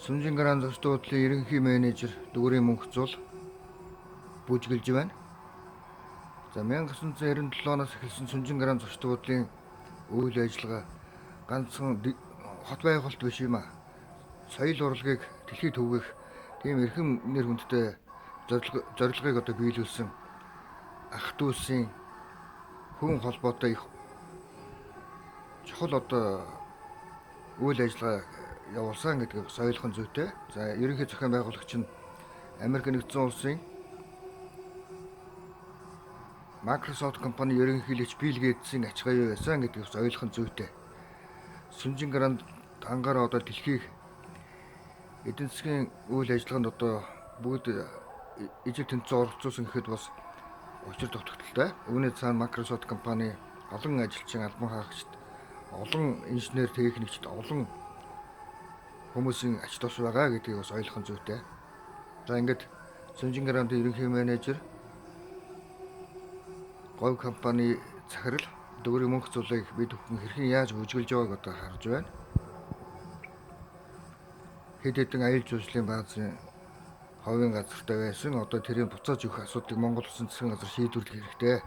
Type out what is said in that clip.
Сүнжин Гранд зочдуудлын ерөнхий менежер Дүүрийн Мөнх Зул бүжгэлж байна. За 1997 оноос эхэлсэн Сүнжин Гранд зочдуудлын үйл ажиллагаа ганцхан хот байгуулалт биш юм а. Соёл урлагийг дэлхийд түгэх тийм эрхэм нэр хүндтэй зорилгыг одоо биелүүлсэн ах дүүсийн хүн холбоотой их чухал одоо үйл ажиллагаа явуулсан гэдгийг соёлхон зүйтэй. За ерөнхий зохион байгуулагч нь Америк нэгдсэн улсын Microsoft компани ерөнхийлөгч Билл Гейтсийн ач гавь байсан гэдгийг соёлхон зүйтэй. Сүнжин Гранд анхаараа одоо дэлхийг эдийн засгийн үйл ажиллагаанд одоо бүгд ижил тэнцэн оролцуулсан гэхэд бас учир дутагдaltaй. Үүний цаана Microsoft компани олон ажилчин, албан хаагчид, олон инженер, техникчид, олон хүмүүсийн ач тус байгаа гэдгийг бас ойлгох зүйтэй. За ингээд Сүнжин Грандын ерөнхий менежер говь компани захирал Дүүрийн Мөнх Зулыг бид бүхэн хэрхэн яаж бүжгэлж байгааг одоо харж байна. Хэд хэдэн аюул жуулчлалын баазын ховын газартай байсан. Одоо тэрийг буцааж өгөх асуудлыг Монгол Улсын засгийн газар шийдвэрлэх хэрэгтэй.